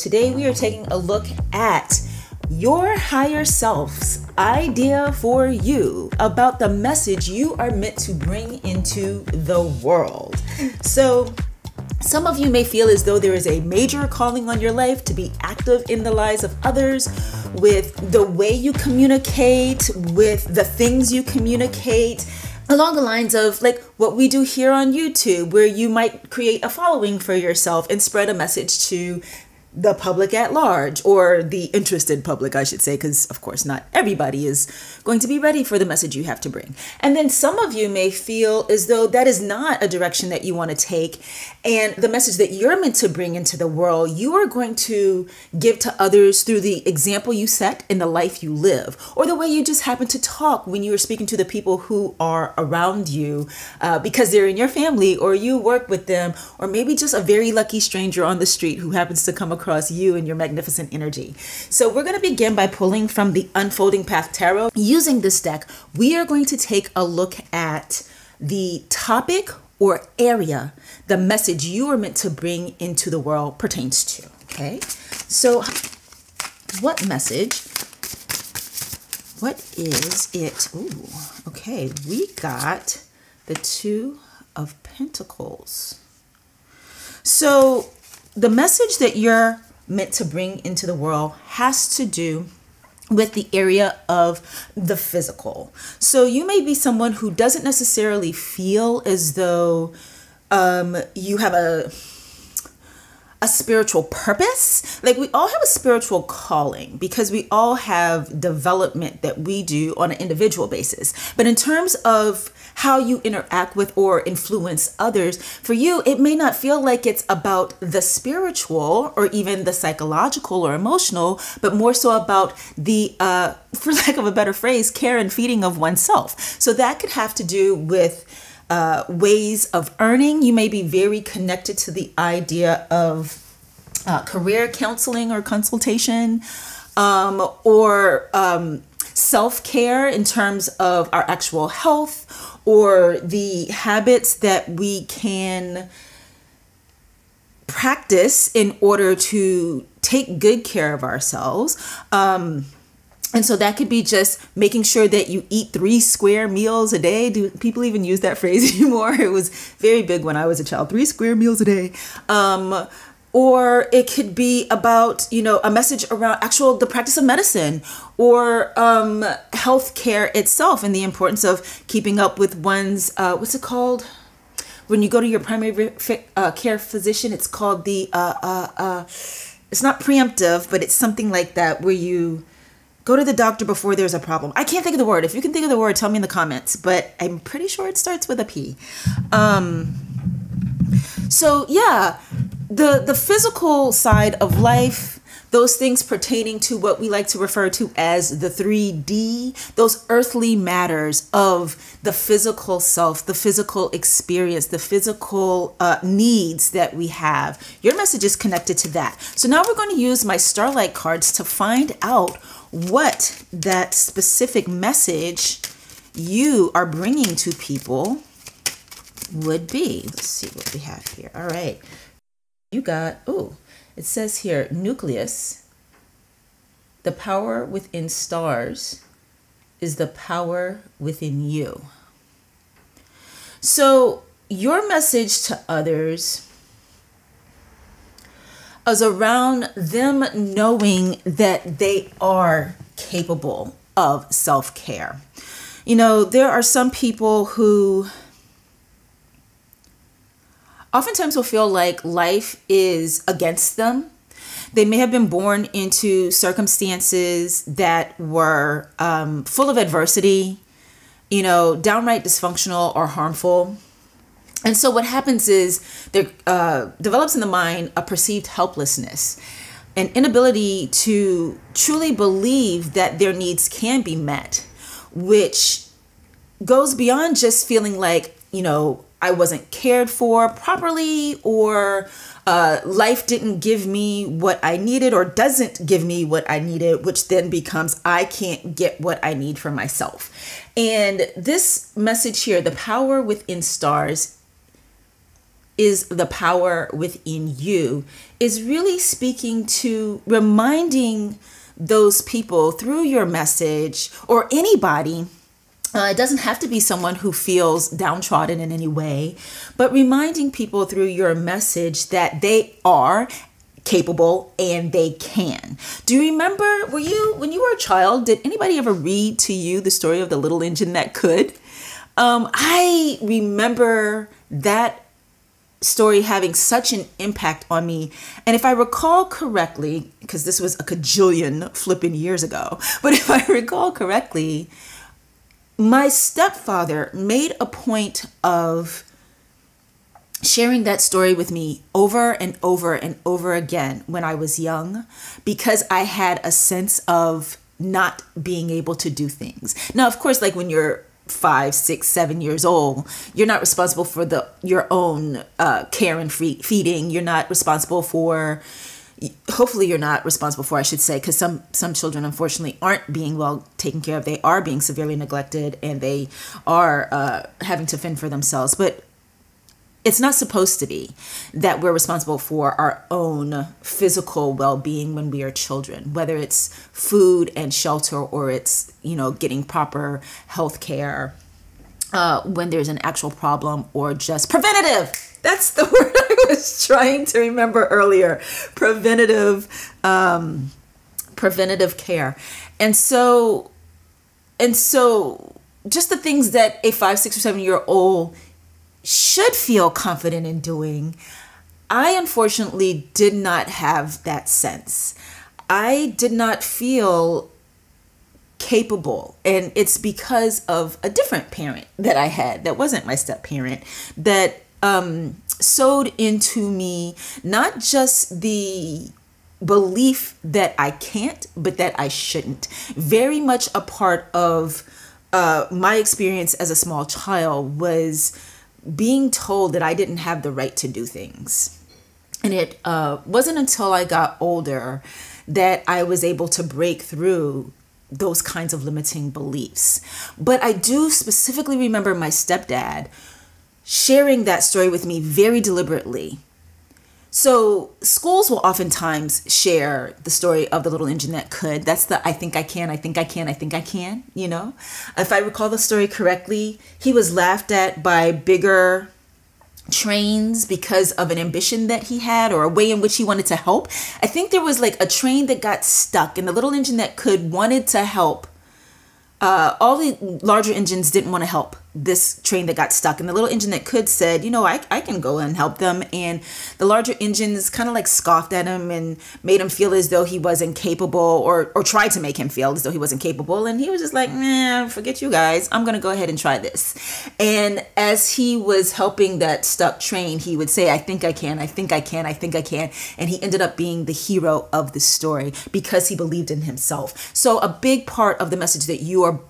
Today we are taking a look at your higher self's idea for you about the message you are meant to bring into the world. So some of you may feel as though there is a major calling on your life to be active in the lives of others with the way you communicate, with the things you communicate, along the lines of like what we do here on YouTube, where you might create a following for yourself and spread a message to the public at large, or the interested public, I should say, because of course not everybody is going to be ready for the message you have to bring. And then some of you may feel as though that is not a direction that you want to take, and the message that you're meant to bring into the world, you are going to give to others through the example you set in the life you live, or the way you just happen to talk when you are speaking to the people who are around you, because they're in your family, or you work with them, or maybe just a very lucky stranger on the street who happens to come across you and your magnificent energy. So we're going to begin by pulling from the Unfolding Path Tarot. Using this deck, we are going to take a look at the topic or area the message you are meant to bring into the world pertains to. Okay, so what message? What is it? Ooh, okay, we got the Two of Pentacles. So the message that you're meant to bring into the world has to do with the area of the physical. So you may be someone who doesn't necessarily feel as though you have a spiritual purpose. Like, we all have a spiritual calling because we all have development that we do on an individual basis. But in terms of how you interact with or influence others, for you, it may not feel like it's about the spiritual or even the psychological or emotional, but more so about the, for lack of a better phrase, care and feeding of oneself. So that could have to do with ways of earning. You may be very connected to the idea of career counseling or consultation, or self-care in terms of our actual health, or the habits that we can practice in order to take good care of ourselves. And so that could be just making sure that you eat 3 square meals a day. Do people even use that phrase anymore? It was very big when I was a child, 3 square meals a day. Or it could be about, you know, a message around the practice of medicine, or healthcare itself, and the importance of keeping up with one's, what's it called? When you go to your primary care physician, it's called the, it's not preemptive, but it's something like that, where you go to the doctor before there's a problem. I can't think of the word. If you can think of the word, tell me in the comments, but I'm pretty sure it starts with a P. So yeah, the physical side of life, those things pertaining to what we like to refer to as the 3D, those earthly matters of the physical self, the physical experience, the physical needs that we have. Your message is connected to that. So now we're going to use my Starlight cards to find out what that specific message you are bringing to people would be. Let's see what we have here. All right. You got, oh, it says here, nucleus. The power within stars is the power within you. So your message to others is around them knowing that they are capable of self-care. You know, there are some people who oftentimes will feel like life is against them. They may have been born into circumstances that were full of adversity, you know, downright dysfunctional or harmful. And so what happens is there develops in the mind a perceived helplessness, an inability to truly believe that their needs can be met, which goes beyond just feeling like, you know, I wasn't cared for properly, or life didn't give me what I needed, or doesn't give me what I needed, which then becomes I can't get what I need for myself. And this message here, the power within stars, is the power within you is really speaking to reminding those people through your message, or anybody. It doesn't have to be someone who feels downtrodden in any way, but reminding people through your message that they are capable and they can. Do you remember, when you were a child, did anybody ever read to you the story of the little engine that could? I remember that story having such an impact on me. And if I recall correctly, because this was a cajillion flipping years ago, but if I recall correctly, my stepfather made a point of sharing that story with me over and over and over again when I was young, because I had a sense of not being able to do things. Now, of course, like when you're 5, 6, 7 years old, you're not responsible for your own care and feeding. You're not responsible for, hopefully you're not responsible for, I should say, because some children unfortunately aren't being well taken care of. They are being severely neglected, and they are having to fend for themselves. But it's not supposed to be that we're responsible for our own physical well-being when we are children, whether it's food and shelter, or it's, getting proper health care when there's an actual problem, or just preventative. That's the word I was trying to remember earlier. Preventative care. And so just the things that a 5, 6, or 7-year-old should feel confident in doing, I unfortunately did not have that sense. I did not feel capable, and it's because of a different parent that I had that wasn't my step parent, that sowed into me not just the belief that I can't, but that I shouldn't. Very much a part of my experience as a small child was being told that I didn't have the right to do things. And it wasn't until I got older that I was able to break through those kinds of limiting beliefs. But I do specifically remember my stepdad sharing that story with me very deliberately. So schools will oftentimes share the story of the little engine that could. That's the I think I can, I think I can, I think I can, If I recall the story correctly, he was laughed at by bigger trains because of an ambition that he had, or a way in which he wanted to help. I think there was like a train that got stuck, and the little engine that could wanted to help. All the larger engines didn't want to help this train that got stuck. And the little engine that could said, I can go and help them. And the larger engines kind of like scoffed at him and made him feel as though he wasn't capable, or tried to make him feel as though he wasn't capable. And he was just like, nah, forget you guys. I'm going to go ahead and try this. And as he was helping that stuck train, he would say, I think I can, I think I can, I think I can. And he ended up being the hero of the story because he believed in himself. So a big part of the message that you are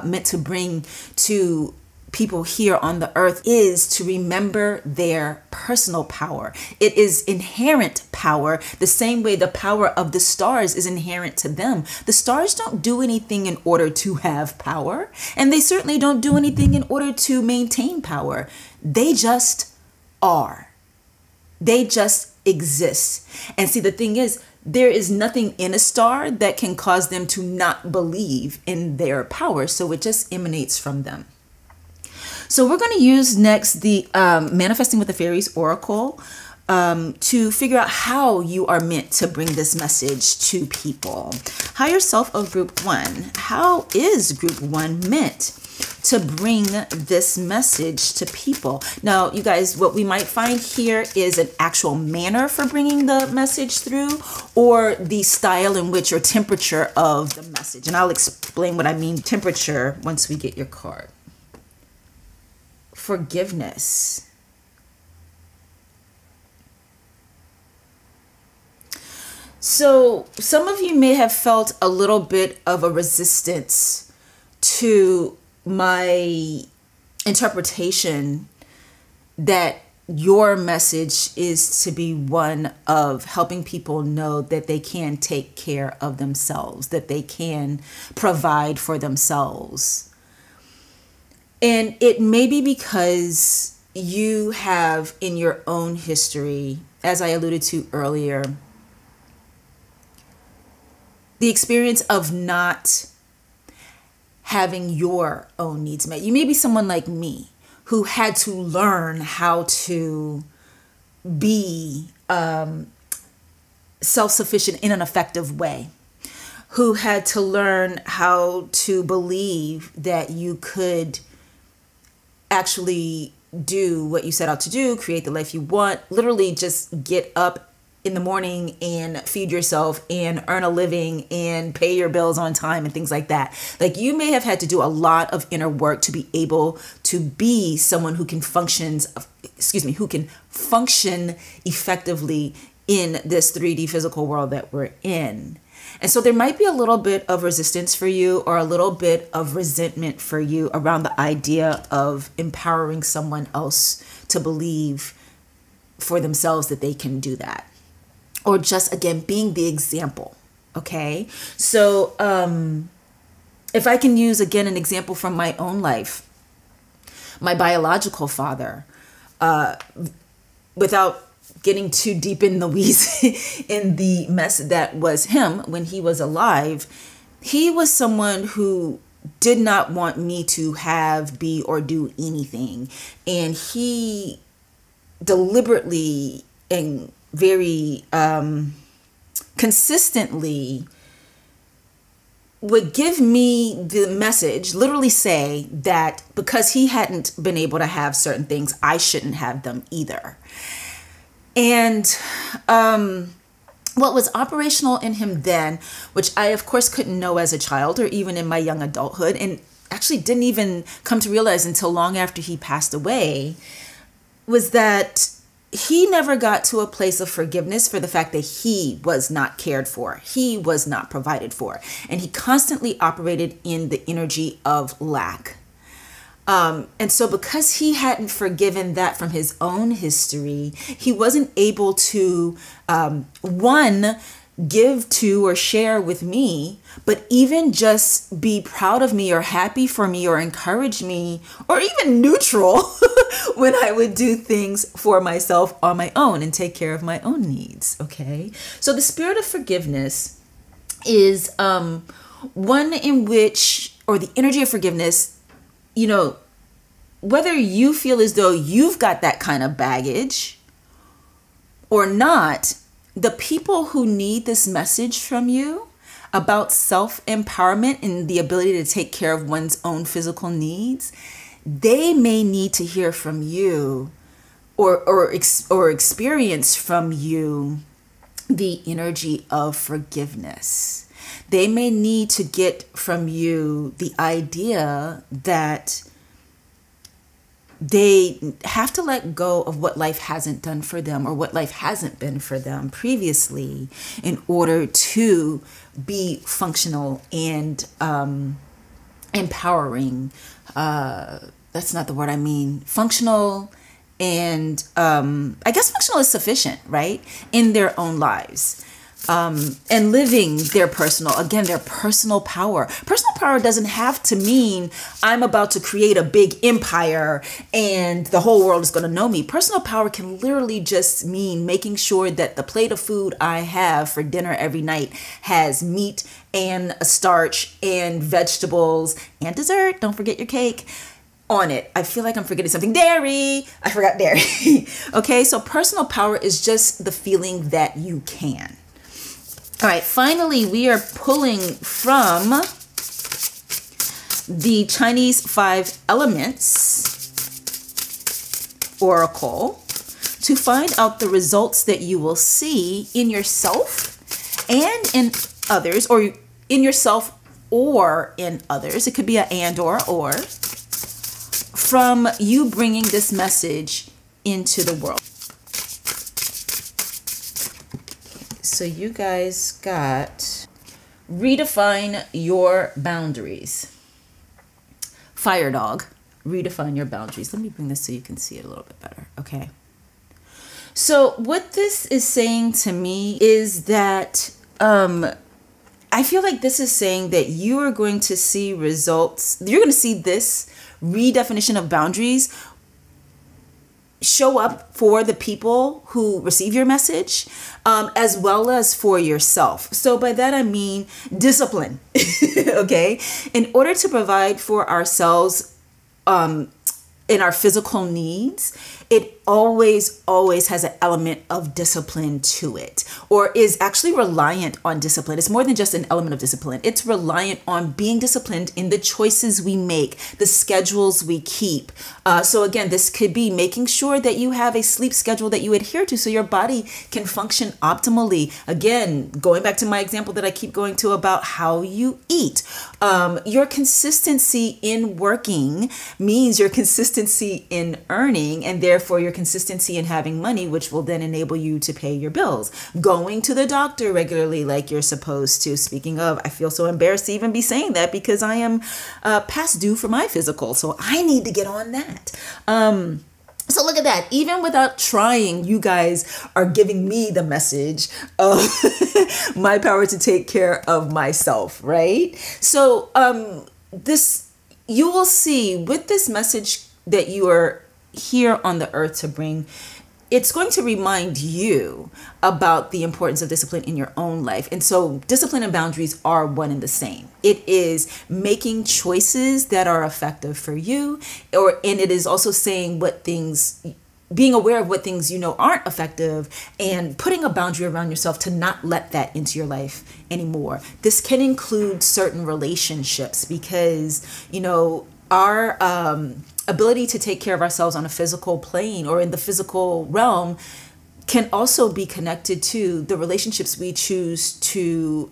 meant to bring to people here on the earth is to remember their personal power. It is inherent power, the same way the power of the stars is inherent to them. The stars don't do anything in order to have power, and they certainly don't do anything in order to maintain power. They just are. They just exist. And see, the thing is, there is nothing in a star that can cause them to not believe in their power. So it just emanates from them. So we're going to use next the Manifesting with the Fairies Oracle to figure out how you are meant to bring this message to people. Higher Self of Group 1. How is Group 1 meant to bring this message to people? Now, you guys, what we might find here is an actual manner for bringing the message through, or the style in which, or temperature of the message. And I'll explain what I mean temperature once we get your card. Forgiveness. So some of you may have felt a little bit of a resistance to my interpretation that your message is to be one of helping people know that they can take care of themselves, that they can provide for themselves. And it may be because you have in your own history, as I alluded to earlier, the experience of not having your own needs met. You may be someone like me who had to learn how to be self-sufficient in an effective way, who had to learn how to believe that you could actually do what you set out to do, create the life you want, literally just get up in the morning and feed yourself and earn a living and pay your bills on time and things like that. Like, you may have had to do a lot of inner work to be able to be someone who can function effectively in this 3D physical world that we're in. And so there might be a little bit of resistance for you, or a little bit of resentment for you around the idea of empowering someone else to believe for themselves that they can do that. Or just, again, being the example. Okay. So if I can use, again, an example from my own life, my biological father, without getting too deep in the weeds in the mess that was him when he was alive, he was someone who did not want me to have, be, or do anything. And he deliberately and very consistently would give me the message, literally say that because he hadn't been able to have certain things, I shouldn't have them either. And what was operational in him then, which I of course couldn't know as a child or even in my young adulthood, and actually didn't even come to realize until long after he passed away, was that he never got to a place of forgiveness for the fact that he was not cared for, he was not provided for, and he constantly operated in the energy of lack. And so because he hadn't forgiven that from his own history, he wasn't able to, one, give to or share with me, but even just be proud of me or happy for me or encourage me or even neutral when I would do things for myself on my own and take care of my own needs. Okay. So the spirit of forgiveness is one in which, or the energy of forgiveness, you know, whether you feel as though you've got that kind of baggage or not, the people who need this message from you about self-empowerment and the ability to take care of one's own physical needs, they may need to hear from you or experience from you the energy of forgiveness. They may need to get from you the idea that they have to let go of what life hasn't done for them or what life hasn't been for them previously in order to be functional and empowering. That's not the word I mean. Functional and I guess functional is sufficient, right? In their own lives. And living their personal power. Personal power doesn't have to mean I'm about to create a big empire and the whole world is going to know me. Personal power can literally just mean making sure that the plate of food I have for dinner every night has meat and a starch and vegetables and dessert. Don't forget your cake on it. I feel like I'm forgetting something. Dairy. I forgot dairy. Okay. So personal power is just the feeling that you can. All right, finally, we are pulling from the Chinese 5 Elements Oracle to find out the results that you will see in yourself and in others, or in yourself or in others. It could be an and or, from you bringing this message into the world. So you guys got redefine your boundaries. Fire dog, redefine your boundaries. Let me bring this so you can see it a little bit better. Okay. So what this is saying to me is that I feel like this is saying that you are going to see results. You're going to see this redefinition of boundaries show up for the people who receive your message, as well as for yourself. So by that I mean discipline. Okay, in order to provide for ourselves in our physical needs, it always has an element of discipline to it, or is actually reliant on discipline. It's more than just an element of discipline. It's reliant on being disciplined in the choices we make, the schedules we keep. So again, this could be making sure that you have a sleep schedule that you adhere to so your body can function optimally. Again, going back to my example that I keep going to about how you eat. Your consistency in working means your consistency in earning, and therefore your consistency in having money, which will then enable you to pay your bills. Going to the doctor regularly like you're supposed to. Speaking of, I feel so embarrassed to even be saying that because I am past due for my physical, so I need to get on that. So look at that. Even without trying, you guys are giving me the message of my power to take care of myself, right? So you will see with this message that you are here on the earth to bring, it's going to remind you about the importance of discipline in your own life. And so discipline and boundaries are one and the same. It is making choices that are effective for you, and it is also saying being aware of what things you know aren't effective and putting a boundary around yourself to not let that into your life anymore. This can include certain relationships because, our ability to take care of ourselves on a physical plane or in the physical realm can also be connected to the relationships we choose to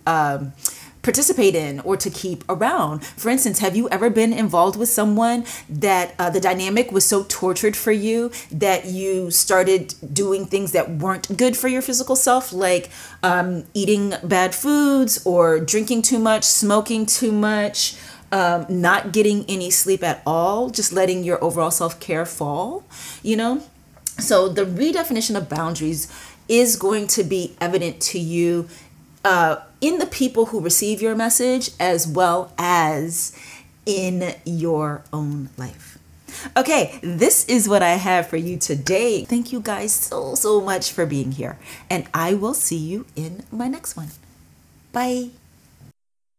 participate in or to keep around. For instance, have you ever been involved with someone that the dynamic was so tortured for you that you started doing things that weren't good for your physical self, like eating bad foods or drinking too much, smoking too much, not getting any sleep at all, just letting your overall self-care fall, So the redefinition of boundaries is going to be evident to you in the people who receive your message, as well as in your own life. Okay, this is what I have for you today. Thank you guys so much for being here, and I will see you in my next one. Bye.